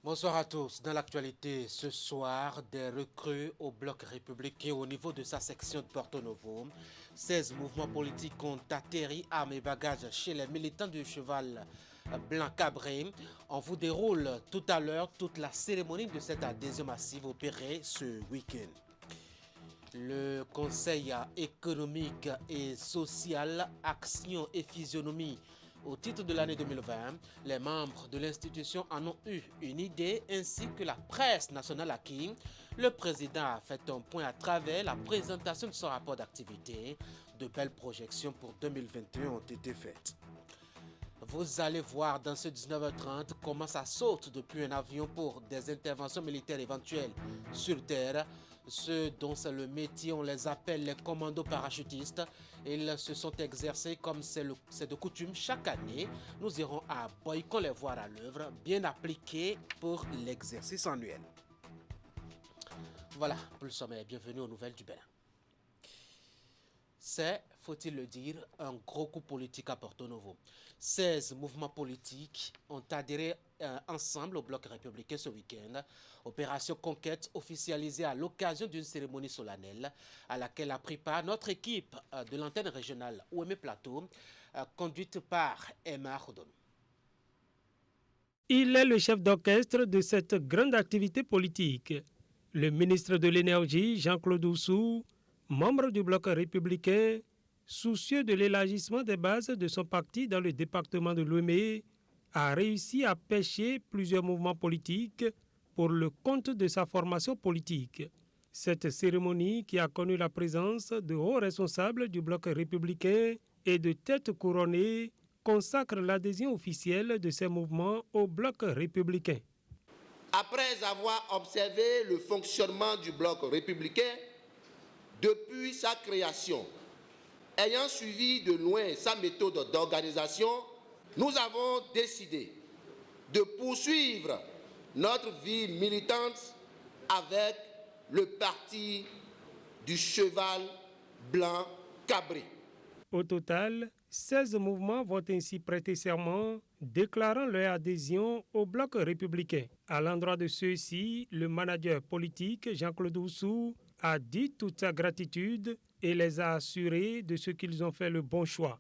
Bonsoir à tous. Dans l'actualité, ce soir, des recrues au bloc républicain au niveau de sa section de Porto Novo. 16 mouvements politiques ont atterri armes et bagages chez les militants du cheval blanc cabré. On vous déroule tout à l'heure toute la cérémonie de cette adhésion massive opérée ce week-end. Le Conseil économique et social, action et physionomie. Au titre de l'année 2020, les membres de l'institution en ont eu une idée ainsi que la presse nationale à qui le président a fait un point à travers la présentation de son rapport d'activité. De belles projections pour 2021 ont été faites. Vous allez voir dans ce 19h30 comment ça saute depuis un avion pour des interventions militaires éventuelles sur terre. Ceux dont c'est le métier, on les appelle les commandos parachutistes. Ils se sont exercés comme c'est de coutume chaque année. Nous irons à Boycon les voir à l'œuvre, bien appliqués pour l'exercice annuel. Voilà pour le sommet. Bienvenue aux nouvelles du Bénin. C'est, faut-il le dire, un gros coup politique à Porto Novo. 16 mouvements politiques ont adhéré ensemble au bloc républicain ce week-end. Opération Conquête officialisée à l'occasion d'une cérémonie solennelle à laquelle a pris part notre équipe de l'antenne régionale Ouémé Plateau, conduite par Emma Rodon. Il est le chef d'orchestre de cette grande activité politique. Le ministre de l'Énergie, Jean-Claude Oussou, membre du bloc républicain, soucieux de l'élargissement des bases de son parti dans le département de l'Ouémé, a réussi à pêcher plusieurs mouvements politiques pour le compte de sa formation politique. Cette cérémonie, qui a connu la présence de hauts responsables du bloc républicain et de têtes couronnées, consacre l'adhésion officielle de ces mouvements au bloc républicain. Après avoir observé le fonctionnement du bloc républicain depuis sa création, ayant suivi de loin sa méthode d'organisation, nous avons décidé de poursuivre notre vie militante avec le parti du cheval blanc cabré. Au total, 16 mouvements vont ainsi prêter serment, déclarant leur adhésion au bloc républicain. À l'endroit de ceux-ci, le manager politique Jean-Claude Oussou a dit toute sa gratitude et les a assurés de ce qu'ils ont fait le bon choix.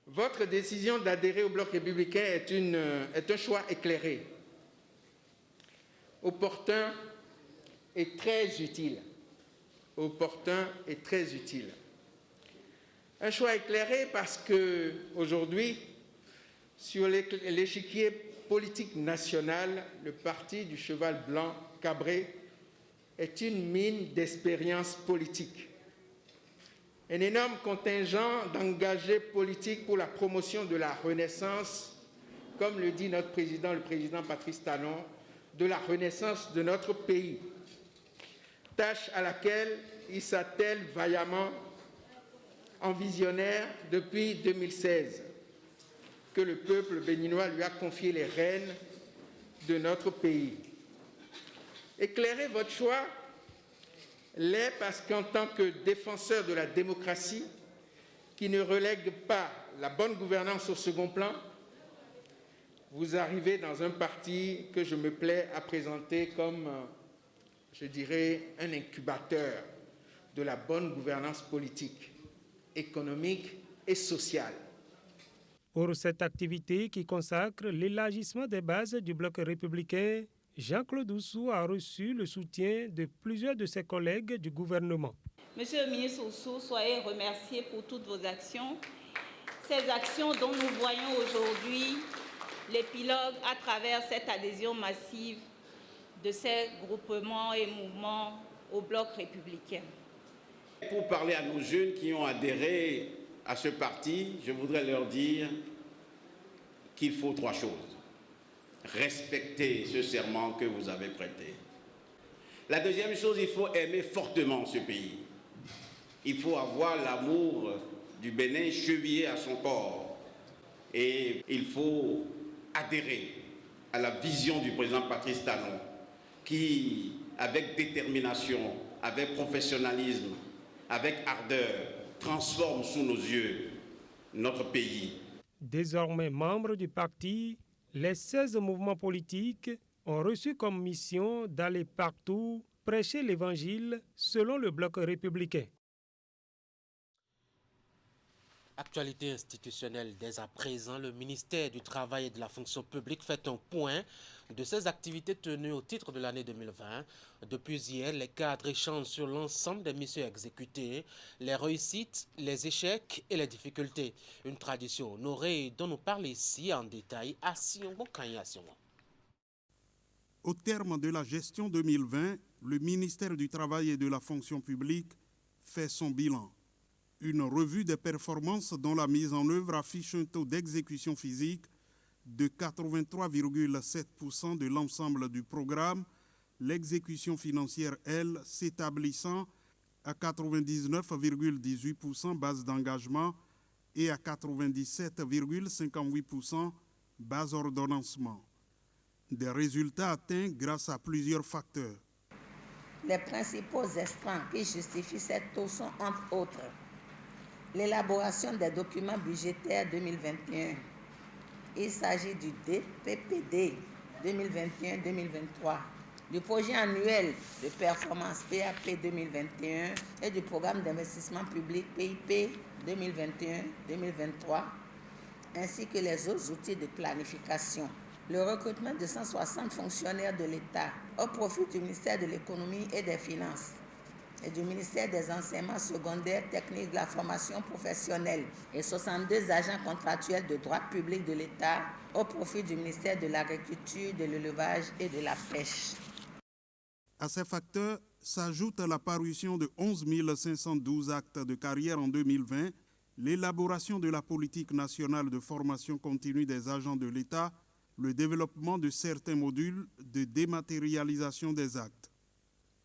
Votre décision d'adhérer au bloc républicain est un choix éclairé, opportun et très utile. Opportun et très utile. Un choix éclairé parce que aujourd'hui, sur l'échiquier politique national, le parti du cheval blanc cabré est une mine d'expérience politique. Un énorme contingent d'engagés politiques pour la promotion de la renaissance, comme le dit notre président, le président Patrice Talon, de la renaissance de notre pays. Tâche à laquelle il s'attelle vaillamment en visionnaire depuis 2016, que le peuple béninois lui a confié les rênes de notre pays. Éclairez votre choix l'est parce qu'en tant que défenseur de la démocratie, qui ne relègue pas la bonne gouvernance au second plan, vous arrivez dans un parti que je me plais à présenter comme, je dirais, un incubateur de la bonne gouvernance politique, économique et sociale. Pour cette activité qui consacre l'élargissement des bases du bloc républicain, Jean-Claude Oussou a reçu le soutien de plusieurs de ses collègues du gouvernement. Monsieur le ministre Oussou, soyez remercié pour toutes vos actions. Ces actions dont nous voyons aujourd'hui l'épilogue à travers cette adhésion massive de ces groupements et mouvements au bloc républicain. Pour parler à nos jeunes qui ont adhéré à ce parti, je voudrais leur dire qu'il faut 3 choses. Respecter ce serment que vous avez prêté. La deuxième chose, il faut aimer fortement ce pays. Il faut avoir l'amour du Bénin chevillé à son corps. Et il faut adhérer à la vision du président Patrice Talon, qui avec détermination, avec professionnalisme, avec ardeur, transforme sous nos yeux notre pays. Désormais membres du parti, les 16 mouvements politiques ont reçu comme mission d'aller partout prêcher l'évangile selon le bloc républicain. Actualité institutionnelle. Dès à présent, le ministère du Travail et de la Fonction publique fait un point de ses activités tenues au titre de l'année 2020. Depuis hier, les cadres échangent sur l'ensemble des missions exécutées, les réussites, les échecs et les difficultés. Une tradition honorée dont nous parle ici en détail à Siongo Kanya. Au terme de la gestion 2020, le ministère du Travail et de la Fonction publique fait son bilan. Une revue des performances dont la mise en œuvre affiche un taux d'exécution physique de 83,7% de l'ensemble du programme, l'exécution financière, elle, s'établissant à 99,18% base d'engagement et à 97,58% base ordonnancement. Des résultats atteints grâce à plusieurs facteurs. Les principaux extrants qui justifient cette taux sont entre autres l'élaboration des documents budgétaires 2021. Il s'agit du DPPD 2021-2023, du projet annuel de performance PAP 2021 et du programme d'investissement public PIP 2021-2023, ainsi que les autres outils de planification. Le recrutement de 160 fonctionnaires de l'État au profit du ministère de l'Économie et des Finances et du ministère des Enseignements secondaires, techniques, de la formation professionnelle et 62 agents contractuels de droit public de l'État au profit du ministère de l'Agriculture, de l'Élevage et de la Pêche. À ces facteurs s'ajoute la parution de 11 512 actes de carrière en 2020, l'élaboration de la politique nationale de formation continue des agents de l'État, le développement de certains modules de dématérialisation des actes.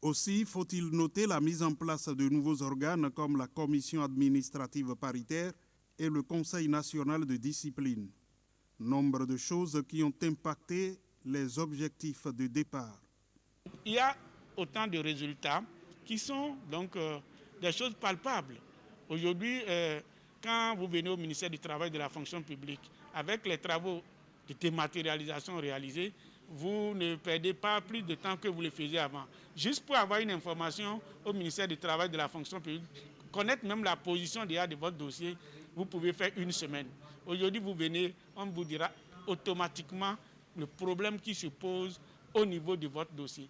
Aussi, faut-il noter la mise en place de nouveaux organes comme la Commission administrative paritaire et le Conseil national de discipline. Nombre de choses qui ont impacté les objectifs de départ. Il y a autant de résultats qui sont donc des choses palpables. Aujourd'hui, quand vous venez au ministère du Travail et de la Fonction publique, avec les travaux de dématérialisation réalisés, vous ne perdez pas plus de temps que vous le faisiez avant. Juste pour avoir une information au ministère du Travail et de la Fonction publique, connaître même la position déjà de votre dossier, vous pouvez faire une semaine. Aujourd'hui, vous venez, on vous dira automatiquement le problème qui se pose au niveau de votre dossier.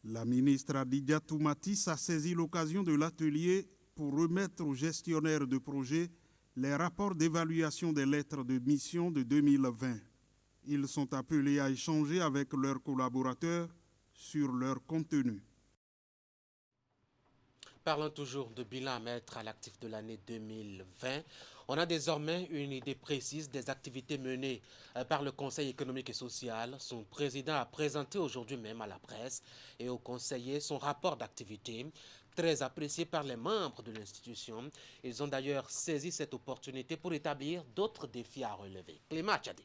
La ministre Adidja Toumatis a saisi l'occasion de l'atelier pour remettre aux gestionnaires de projets les rapports d'évaluation des lettres de mission de 2020. Ils sont appelés à échanger avec leurs collaborateurs sur leur contenu. Parlons toujours de bilan à mettre à l'actif de l'année 2020. On a désormais une idée précise des activités menées par le Conseil économique et social. Son président a présenté aujourd'hui même à la presse et aux conseillers son rapport d'activité, très apprécié par les membres de l'institution. Ils ont d'ailleurs saisi cette opportunité pour établir d'autres défis à relever. Clément Tchadé.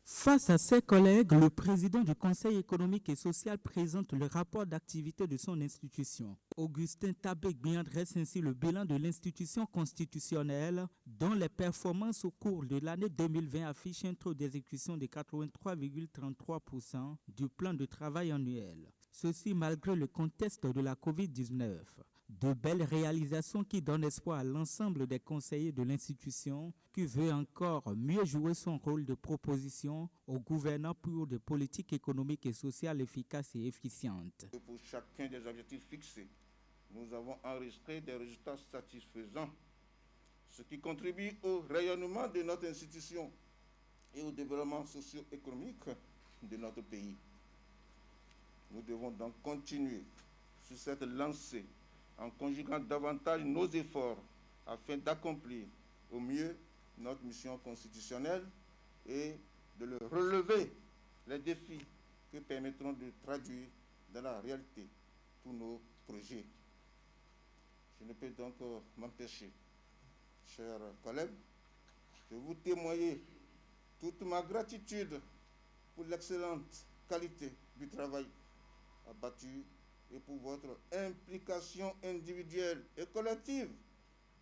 Face à ses collègues, le président du Conseil économique et social présente le rapport d'activité de son institution. Augustin Tabek-Bian dresse ainsi le bilan de l'institution constitutionnelle dont les performances au cours de l'année 2020 affichent un taux d'exécution de 83,33% du plan de travail annuel. Ceci malgré le contexte de la COVID-19. De belles réalisations qui donnent espoir à l'ensemble des conseillers de l'institution qui veut encore mieux jouer son rôle de proposition au gouvernant pour des politiques économiques et sociales efficaces et efficientes. Pour chacun des objectifs fixés, nous avons enregistré des résultats satisfaisants, ce qui contribue au rayonnement de notre institution et au développement socio-économique de notre pays. Nous devons donc continuer sur cette lancée en conjuguant davantage nos efforts afin d'accomplir au mieux notre mission constitutionnelle et de le relever les défis qui permettront de traduire dans la réalité tous nos projets. Je ne peux donc m'empêcher, chers collègues, de vous témoigner toute ma gratitude pour l'excellente qualité du travail abattus et pour votre implication individuelle et collective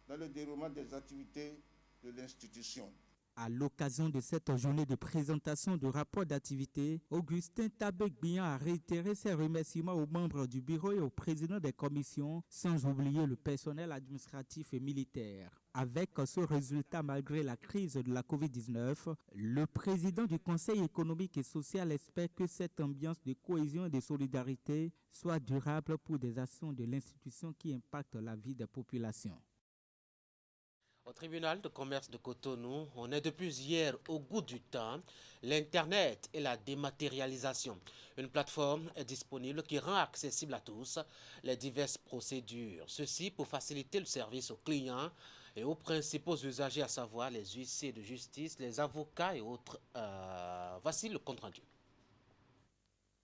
dans le déroulement des activités de l'institution. À l'occasion de cette journée de présentation de rapport d'activité, Augustin Tabek-Bian a réitéré ses remerciements aux membres du bureau et aux présidents des commissions, sans oublier le personnel administratif et militaire. Avec ce résultat, malgré la crise de la COVID-19, le président du Conseil économique et social espère que cette ambiance de cohésion et de solidarité soit durable pour des actions de l'institution qui impactent la vie des populations. Au tribunal de commerce de Cotonou, on est depuis hier au goût du temps, l'Internet et la dématérialisation. Une plateforme est disponible qui rend accessible à tous les diverses procédures. Ceci pour faciliter le service aux clients et aux principaux usagers, à savoir les huissiers de justice, les avocats et autres. Voici le compte-rendu.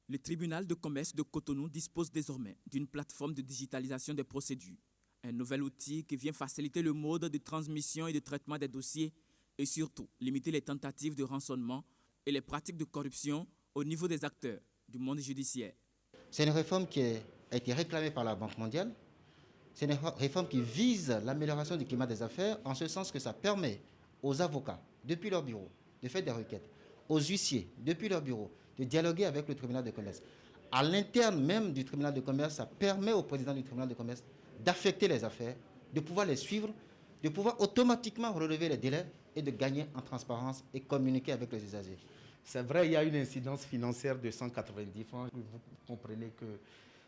Le tribunal de commerce de Cotonou dispose désormais d'une plateforme de digitalisation des procédures. Un nouvel outil qui vient faciliter le mode de transmission et de traitement des dossiers et surtout limiter les tentatives de rançonnement et les pratiques de corruption au niveau des acteurs du monde judiciaire. C'est une réforme qui a été réclamée par la Banque mondiale. C'est une réforme qui vise l'amélioration du climat des affaires en ce sens que ça permet aux avocats, depuis leur bureau, de faire des requêtes, aux huissiers, depuis leur bureau, de dialoguer avec le tribunal de commerce. À l'interne même du tribunal de commerce, ça permet au président du tribunal de commerce d'affecter les affaires, de pouvoir les suivre, de pouvoir automatiquement relever les délais et de gagner en transparence et communiquer avec les usagers. C'est vrai, il y a une incidence financière de 190 francs. Vous comprenez que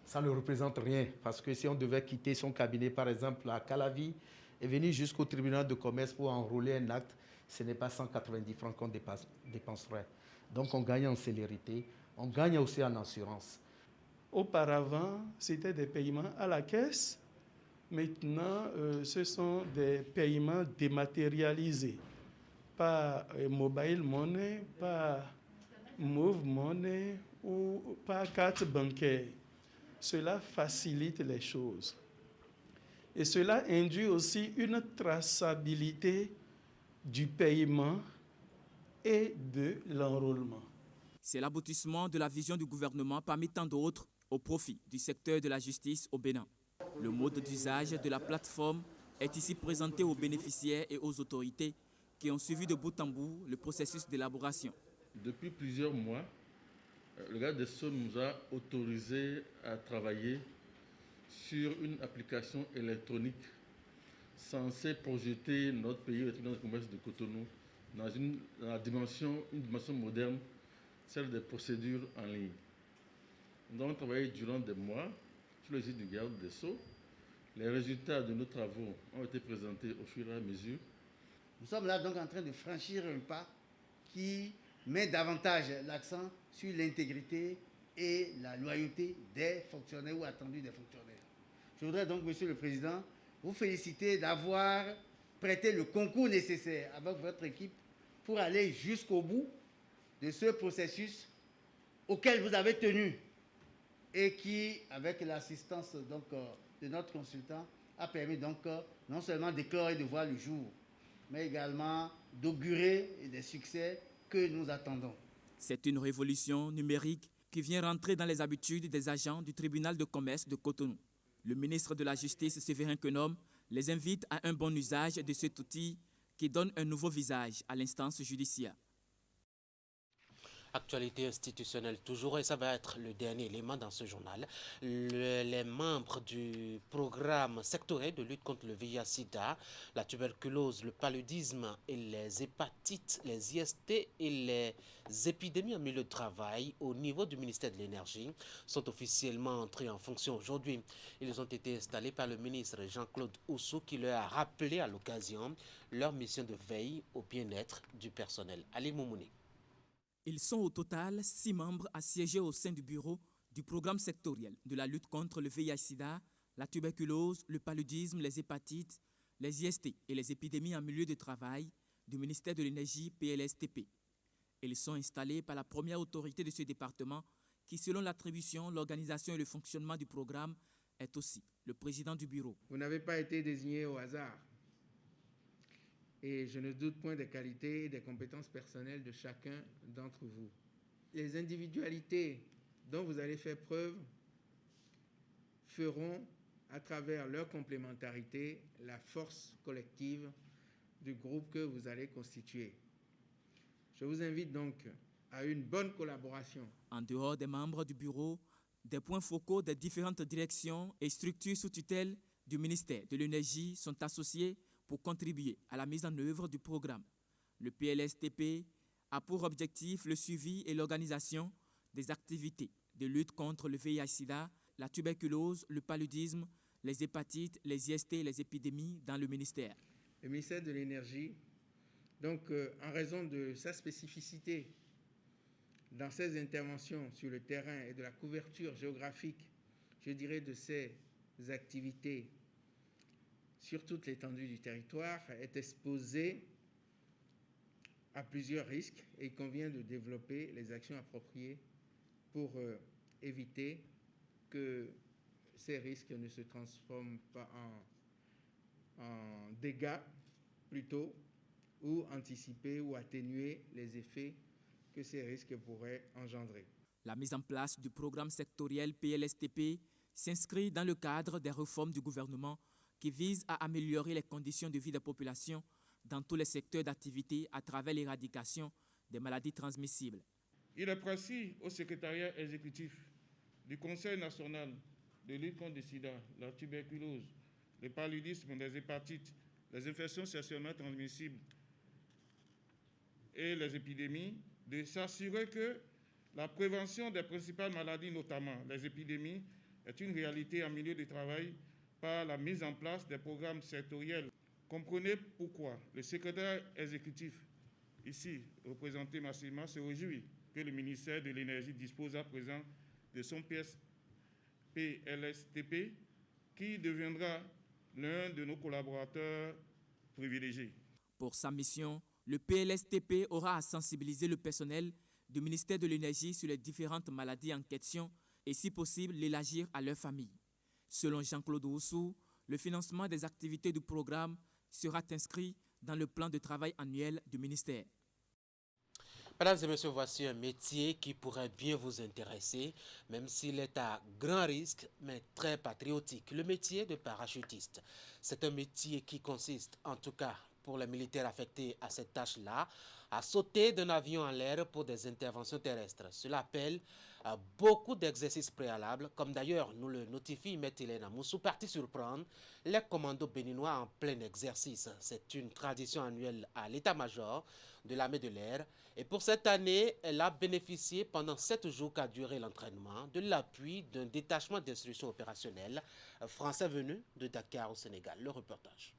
ça ne représente rien. Parce que si on devait quitter son cabinet, par exemple, à Calavi, et venir jusqu'au tribunal de commerce pour enrôler un acte, ce n'est pas 190 francs qu'on dépenserait. Donc on gagne en célérité, on gagne aussi en assurance. Auparavant, c'était des paiements à la caisse. Maintenant, ce sont des paiements dématérialisés, par mobile money, par move money ou par carte bancaire. Cela facilite les choses. Et cela induit aussi une traçabilité du paiement et de l'enrôlement. C'est l'aboutissement de la vision du gouvernement parmi tant d'autres au profit du secteur de la justice au Bénin. Le mode d'usage de la plateforme est ici présenté aux bénéficiaires et aux autorités qui ont suivi de bout en bout le processus d'élaboration. Depuis plusieurs mois, le garde des Sceaux nous a autorisés à travailler sur une application électronique censée projeter notre pays, le tribunal de commerce de Cotonou, dans une dimension moderne, celle des procédures en ligne. Nous avons travaillé durant des mois sur le site du garde des Sceaux. Les résultats de nos travaux ont été présentés au fur et à mesure. Nous sommes là donc en train de franchir un pas qui met davantage l'accent sur l'intégrité et la loyauté des fonctionnaires ou attendus des fonctionnaires. Je voudrais donc, Monsieur le Président, vous féliciter d'avoir prêté le concours nécessaire avec votre équipe pour aller jusqu'au bout de ce processus auquel vous avez tenu et qui, avec l'assistance donc de notre consultant, a permis donc non seulement d'éclore et de voir le jour, mais également d'augurer des succès que nous attendons. C'est une révolution numérique qui vient rentrer dans les habitudes des agents du tribunal de commerce de Cotonou. Le ministre de la Justice, Séverin Quenom, les invite à un bon usage de cet outil qui donne un nouveau visage à l'instance judiciaire. Actualité institutionnelle toujours, et ça va être le dernier élément dans ce journal. Les membres du programme sectoriel de lutte contre le VIH-Sida, la tuberculose, le paludisme et les hépatites, les IST et les épidémies en milieu de travail au niveau du ministère de l'Énergie sont officiellement entrés en fonction aujourd'hui. Ils ont été installés par le ministre Jean-Claude Oussou qui leur a rappelé à l'occasion leur mission de veille au bien-être du personnel. Ali Moumouni. Ils sont au total 6 membres à siéger au sein du bureau du programme sectoriel de la lutte contre le VIH-Sida, la tuberculose, le paludisme, les hépatites, les IST et les épidémies en milieu de travail du ministère de l'Énergie PLSTP. Ils sont installés par la première autorité de ce département qui, selon l'attribution, l'organisation et le fonctionnement du programme, est aussi le président du bureau. Vous n'avez pas été désigné au hasard. Et je ne doute point des qualités et des compétences personnelles de chacun d'entre vous. Les individualités dont vous allez faire preuve feront, à travers leur complémentarité, la force collective du groupe que vous allez constituer. Je vous invite donc à une bonne collaboration. En dehors des membres du bureau, des points focaux des différentes directions et structures sous tutelle du ministère de l'Énergie sont associés pour contribuer à la mise en œuvre du programme. Le PLSTP a pour objectif le suivi et l'organisation des activités de lutte contre le VIH-Sida, la tuberculose, le paludisme, les hépatites, les IST et les épidémies dans le ministère. Le ministère de l'Énergie, donc en raison de sa spécificité dans ses interventions sur le terrain et de la couverture géographique, je dirais, de ses activités sur toute l'étendue du territoire, est exposé à plusieurs risques et il convient de développer les actions appropriées pour éviter que ces risques ne se transforment pas en dégâts plutôt, ou anticiper ou atténuer les effets que ces risques pourraient engendrer. La mise en place du programme sectoriel PLSTP s'inscrit dans le cadre des réformes du gouvernement qui visent à améliorer les conditions de vie des populations dans tous les secteurs d'activité à travers l'éradication des maladies transmissibles. Il est précis au secrétariat exécutif du Conseil national de lutte contre le sida, la tuberculose, le paludisme, les hépatites, les infections sexuellement transmissibles et les épidémies, de s'assurer que la prévention des principales maladies, notamment les épidémies, est une réalité en milieu de travail par la mise en place des programmes sectoriels. Comprenez pourquoi le secrétaire exécutif, ici représenté massivement, se réjouit que le ministère de l'Énergie dispose à présent de son PLSTP, qui deviendra l'un de nos collaborateurs privilégiés. Pour sa mission, le PLSTP aura à sensibiliser le personnel du ministère de l'Énergie sur les différentes maladies en question et, si possible, l'élargir à leur famille. Selon Jean-Claude Oussou, le financement des activités du programme sera inscrit dans le plan de travail annuel du ministère. Mesdames et messieurs, voici un métier qui pourrait bien vous intéresser, même s'il est à grand risque, mais très patriotique. Le métier de parachutiste. C'est un métier qui consiste, en tout cas pour les militaires affectés à cette tâche-là, à sauter d'un avion en l'air pour des interventions terrestres. Cela appelle beaucoup d'exercices préalables, comme d'ailleurs nous le notifie Maître Hélène Moussou, parti surprendre les commandos béninois en plein exercice. C'est une tradition annuelle à l'état-major de l'armée de l'air. Et pour cette année, elle a bénéficié pendant 7 jours qu'a duré l'entraînement de l'appui d'un détachement d'instruction opérationnelle français venu de Dakar au Sénégal. Le reportage.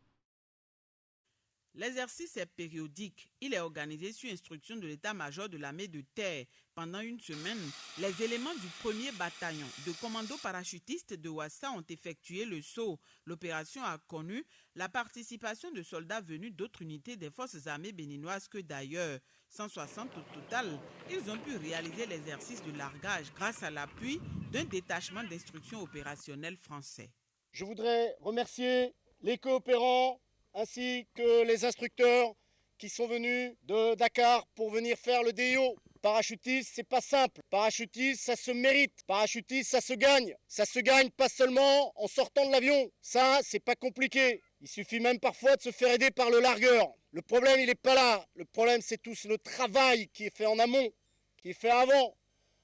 L'exercice est périodique. Il est organisé sur instruction de l'état-major de l'armée de terre. Pendant une semaine, les éléments du 1er bataillon de commandos parachutistes de Ouassa ont effectué le saut. L'opération a connu la participation de soldats venus d'autres unités des forces armées béninoises que d'ailleurs. 160 au total, ils ont pu réaliser l'exercice de largage grâce à l'appui d'un détachement d'instruction opérationnelle français. Je voudrais remercier les coopérants ainsi que les instructeurs qui sont venus de Dakar pour venir faire le DIO. Parachutiste, c'est pas simple. Parachutiste, ça se mérite. Parachutiste, ça se gagne. Ça se gagne pas seulement en sortant de l'avion. Ça, c'est pas compliqué. Il suffit même parfois de se faire aider par le largueur. Le problème, il n'est pas là. Le problème, c'est tout le travail qui est fait en amont, qui est fait avant,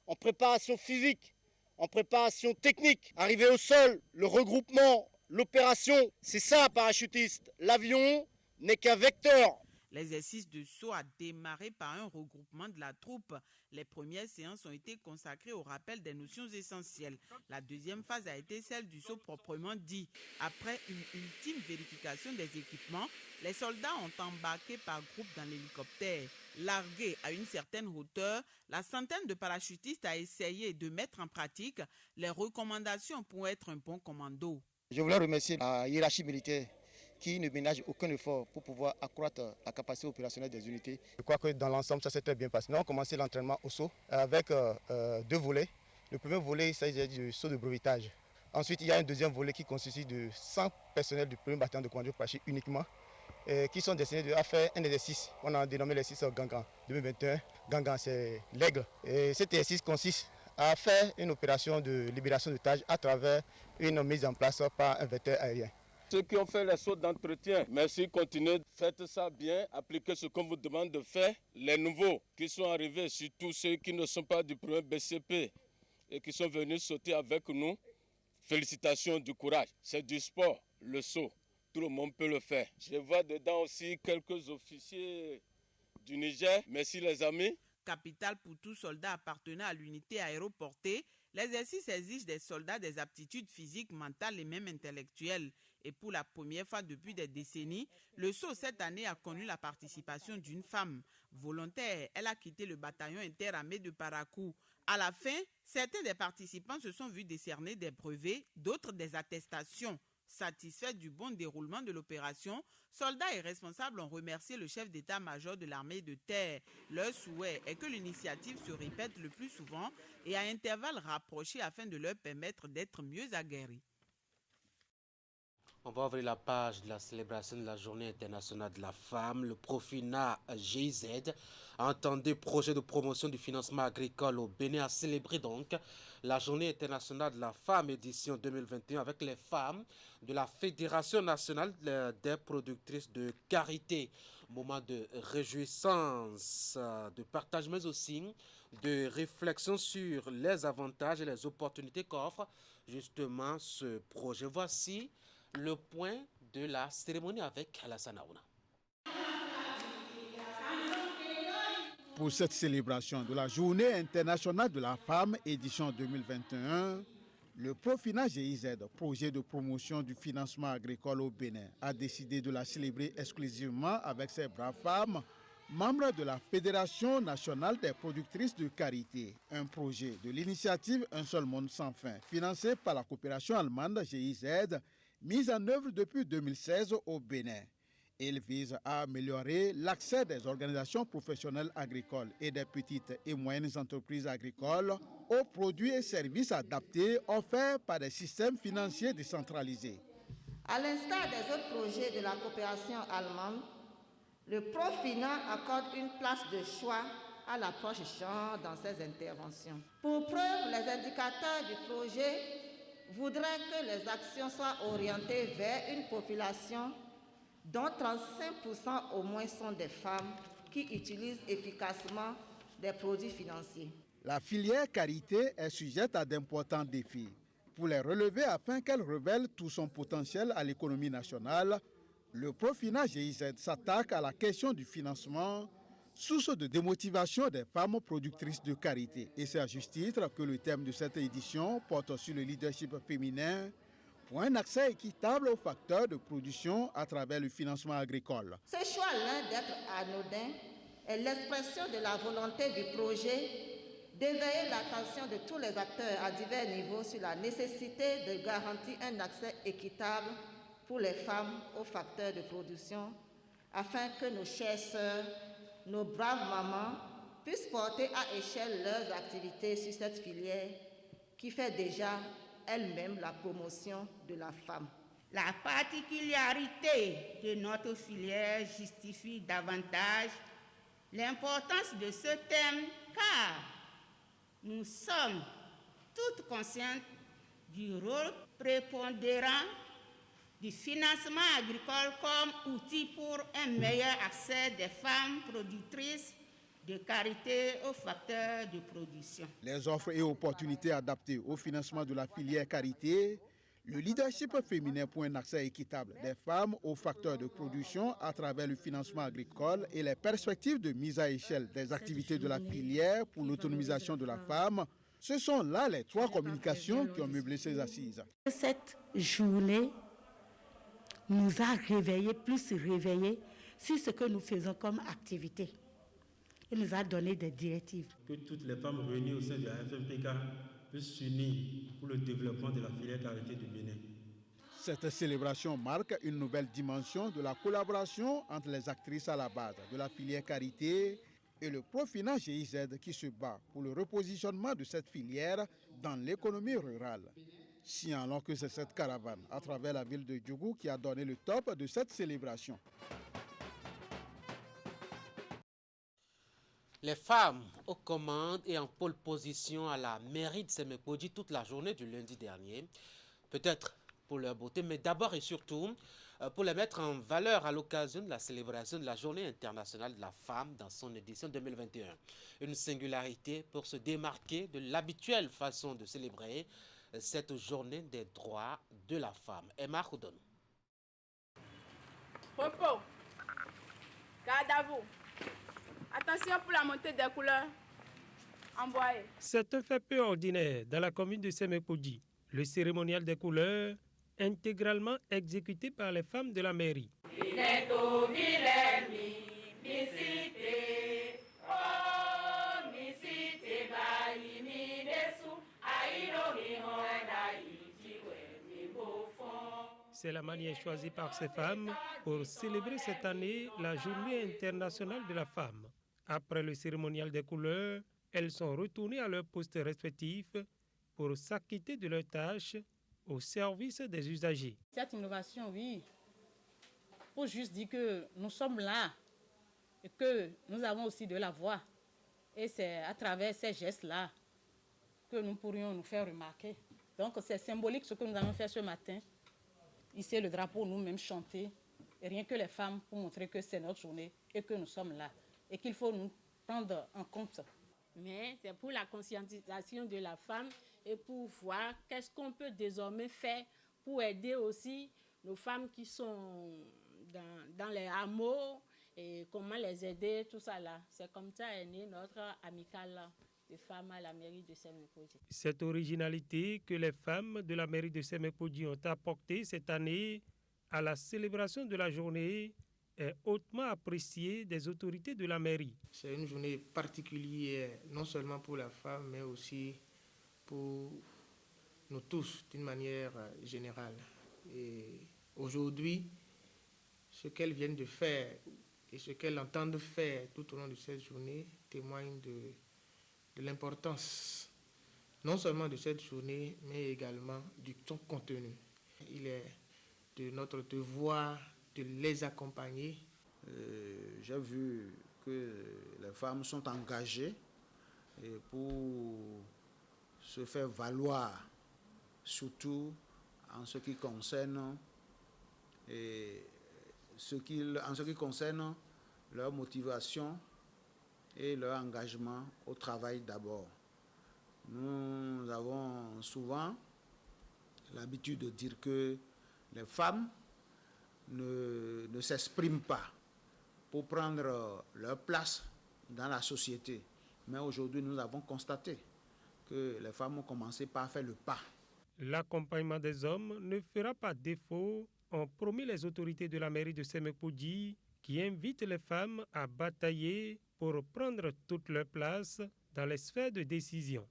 en préparation physique, en préparation technique. Arriver au sol, le regroupement, l'opération, c'est ça, parachutiste. L'avion n'est qu'un vecteur. L'exercice de saut a démarré par un regroupement de la troupe. Les premières séances ont été consacrées au rappel des notions essentielles. La deuxième phase a été celle du saut proprement dit. Après une ultime vérification des équipements, les soldats ont embarqué par groupe dans l'hélicoptère. Largué à une certaine hauteur, la centaine de parachutistes a essayé de mettre en pratique les recommandations pour être un bon commando. Je voulais remercier la hiérarchie militaire qui ne ménage aucun effort pour pouvoir accroître la capacité opérationnelle des unités. Je crois que dans l'ensemble, ça s'est très bien passé. Nous avons commencé l'entraînement au saut avec 2 volets. Le premier volet, il s'agit du saut de brevetage. Ensuite, il y a un deuxième volet qui consiste de 100 personnels du 1er bataillon de commando parachute uniquement, qui sont destinés à faire un exercice. On a dénommé l'exercice Gangan 2021. Gangan, c'est l'aigle. Et cet exercice consiste a fait une opération de libération d'otages à travers une mise en place par un vecteur aérien. Ceux qui ont fait les sauts d'entretien, merci, continuez, faites ça bien, appliquez ce qu'on vous demande de faire. Les nouveaux qui sont arrivés, surtout ceux qui ne sont pas du premier BCP et qui sont venus sauter avec nous, félicitations, du courage. C'est du sport, le saut. Tout le monde peut le faire. Je vois dedans aussi quelques officiers du Niger. Merci les amis. Capitale pour tout soldat appartenant à l'unité aéroportée, l'exercice exige des soldats des aptitudes physiques, mentales et même intellectuelles. Et pour la première fois depuis des décennies, le saut cette année a connu la participation d'une femme. Volontaire, elle a quitté le bataillon interarmé de Parakou. À la fin, certains des participants se sont vus décerner des brevets, d'autres des attestations. Satisfaits du bon déroulement de l'opération, soldats et responsables ont remercié le chef d'état-major de l'armée de terre. Leur souhait est que l'initiative se répète le plus souvent et à intervalles rapprochés afin de leur permettre d'être mieux aguerris. On va ouvrir la page de la célébration de la Journée internationale de la femme. Le Profina GIZ, entendez projet de promotion du financement agricole au Bénin, a célébré donc la Journée internationale de la femme édition 2021 avec les femmes de la Fédération nationale des productrices de karité. Moment de réjouissance, de partage, mais aussi de réflexion sur les avantages et les opportunités qu'offre justement ce projet. Voici le point de la cérémonie avec Alassane Aouna. Pour cette célébration de la Journée internationale de la femme, édition 2021, le Profina GIZ, projet de promotion du financement agricole au Bénin, a décidé de la célébrer exclusivement avec ses braves femmes, membres de la Fédération nationale des productrices de karité, un projet de l'initiative Un seul monde sans fin, financé par la coopération allemande GIZ, mise en œuvre depuis 2016 au Bénin. Il vise à améliorer l'accès des organisations professionnelles agricoles et des petites et moyennes entreprises agricoles aux produits et services adaptés offerts par des systèmes financiers décentralisés. À l'instar des autres projets de la coopération allemande, le Profina accorde une place de choix à l'approche genre dans ses interventions. Pour preuve, les indicateurs du projet voudraient que les actions soient orientées vers une population dont 35% au moins sont des femmes qui utilisent efficacement des produits financiers. La filière karité est sujette à d'importants défis. Pour les relever afin qu'elle révèle tout son potentiel à l'économie nationale, le Profina GIZ s'attaque à la question du financement, source de démotivation des femmes productrices de karité. Et c'est à juste titre que le thème de cette édition porte sur le leadership féminin pour un accès équitable aux facteurs de production à travers le financement agricole. Ce choix, loin d'être anodin, est l'expression de la volonté du projet d'éveiller l'attention de tous les acteurs à divers niveaux sur la nécessité de garantir un accès équitable pour les femmes aux facteurs de production, afin que nos chères sœurs, nos braves mamans, puissent porter à échelle leurs activités sur cette filière qui fait déjà elle-même la promotion de la femme. La particularité de notre filière justifie davantage l'importance de ce thème car nous sommes toutes conscientes du rôle prépondérant du financement agricole comme outil pour un meilleur accès des femmes productrices de karité aux facteurs de production. Les offres et opportunités adaptées au financement de la filière karité, le leadership féminin pour un accès équitable des femmes aux facteurs de production à travers le financement agricole et les perspectives de mise à échelle des activités de la filière pour l'autonomisation de la femme, ce sont là les trois communications qui ont meublé ces assises. Cette journée nous a plus réveillés sur ce que nous faisons comme activité. Il nous a donné des directives. Que toutes les femmes réunies au sein de la FMPK puissent s'unir pour le développement de la filière karité du Bénin. Cette célébration marque une nouvelle dimension de la collaboration entre les actrices à la base de la filière karité et le Profina GIZ qui se bat pour le repositionnement de cette filière dans l'économie rurale. Signalons que c'est cette caravane à travers la ville de Djougou qui a donné le top de cette célébration. Les femmes aux commandes et en pole position à la mairie de Semekpodji toute la journée du lundi dernier. Peut-être pour leur beauté, mais d'abord et surtout pour les mettre en valeur à l'occasion de la célébration de la Journée internationale de la femme dans son édition 2021. Une singularité pour se démarquer de l'habituelle façon de célébrer cette journée des droits de la femme. Emma Houdon. Repos, garde à vous. Attention pour la montée des couleurs. Envoyez. C'est un fait peu ordinaire dans la commune de Semekpodji. Le cérémonial des couleurs, intégralement exécuté par les femmes de la mairie. C'est la manière choisie par ces femmes pour célébrer cette année la Journée internationale de la femme. Après le cérémonial des couleurs, elles sont retournées à leurs postes respectifs pour s'acquitter de leurs tâches au service des usagers. Cette innovation, oui, pour juste dire que nous sommes là et que nous avons aussi de la voix. Et c'est à travers ces gestes-là que nous pourrions nous faire remarquer. Donc c'est symbolique ce que nous allons faire ce matin. Ici, le drapeau, nous-mêmes chanter, et rien que les femmes pour montrer que c'est notre journée et que nous sommes là et qu'il faut nous prendre en compte. Mais c'est pour la conscientisation de la femme et pour voir qu'est-ce qu'on peut désormais faire pour aider aussi nos femmes qui sont dans les hameaux et comment les aider, tout ça là. C'est comme ça est né notre amicale de femmes à la mairie de Semekpodji. Cette originalité que les femmes de la mairie de Semekpodji ont apportée cette année à la célébration de la journée est hautement appréciée des autorités de la mairie. C'est une journée particulière, non seulement pour la femme, mais aussi pour nous tous, d'une manière générale. Et aujourd'hui, ce qu'elles viennent de faire et ce qu'elles entendent faire tout au long de cette journée témoigne de l'importance, non seulement de cette journée, mais également du son contenu. Il est de notre devoir de les accompagner. J'ai vu que les femmes sont engagées pour se faire valoir, surtout en ce qui concerne leur motivation et leur engagement au travail d'abord. Nous avons souvent l'habitude de dire que les femmes ne s'expriment pas pour prendre leur place dans la société. Mais aujourd'hui, nous avons constaté que les femmes ont commencé par faire le pas. L'accompagnement des hommes ne fera pas défaut, ont promis les autorités de la mairie de Semekpodji, qui invitent les femmes à batailler pour prendre toute leur place dans les sphères de décision.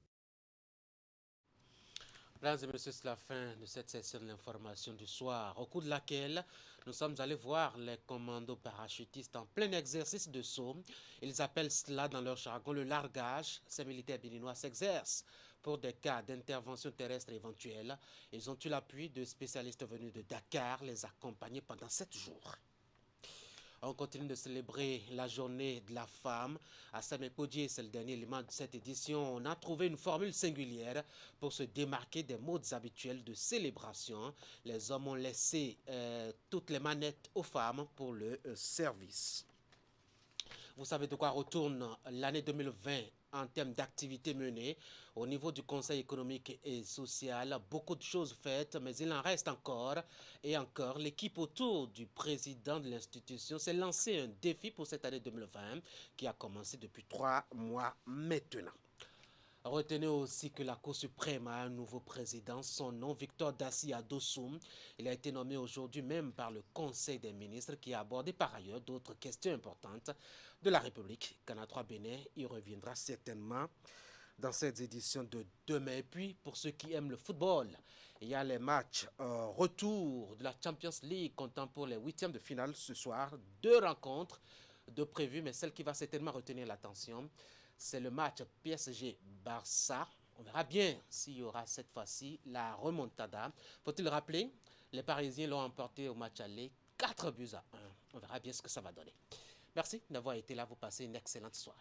Mesdames et messieurs, c'est la fin de cette session de l'information du soir, au cours de laquelle nous sommes allés voir les commandos parachutistes en plein exercice de saut. Ils appellent cela dans leur jargon le largage. Ces militaires béninois s'exercent pour des cas d'intervention terrestre éventuelle. Ils ont eu l'appui de spécialistes venus de Dakar, les accompagner pendant 7 jours. On continue de célébrer la journée de la femme. À Semekpodji, c'est le dernier élément de cette édition. On a trouvé une formule singulière pour se démarquer des modes habituels de célébration. Les hommes ont laissé toutes les manettes aux femmes pour le service. Vous savez de quoi retourne l'année 2020 en termes d'activités menées au niveau du Conseil économique et social. Beaucoup de choses faites, mais il en reste encore et encore. L'équipe autour du président de l'institution s'est lancé un défi pour cette année 2020 qui a commencé depuis 3 mois maintenant. Retenez aussi que la Cour suprême a un nouveau président, son nom Victor Dassi Adossoum. Il a été nommé aujourd'hui même par le Conseil des ministres qui a abordé par ailleurs d'autres questions importantes de la République. Canal 3 Bénin y reviendra certainement dans cette édition de demain. Et puis pour ceux qui aiment le football, il y a les matchs retour de la Champions League comptant pour les 8e de finale ce soir. 2 rencontres de prévues, mais celle qui va certainement retenir l'attention, c'est le match PSG-Barça. On verra bien s'il y aura cette fois-ci la remontada. Faut-il rappeler, les Parisiens l'ont emporté au match aller 4-1. On verra bien ce que ça va donner. Merci d'avoir été là. Vous passez une excellente soirée.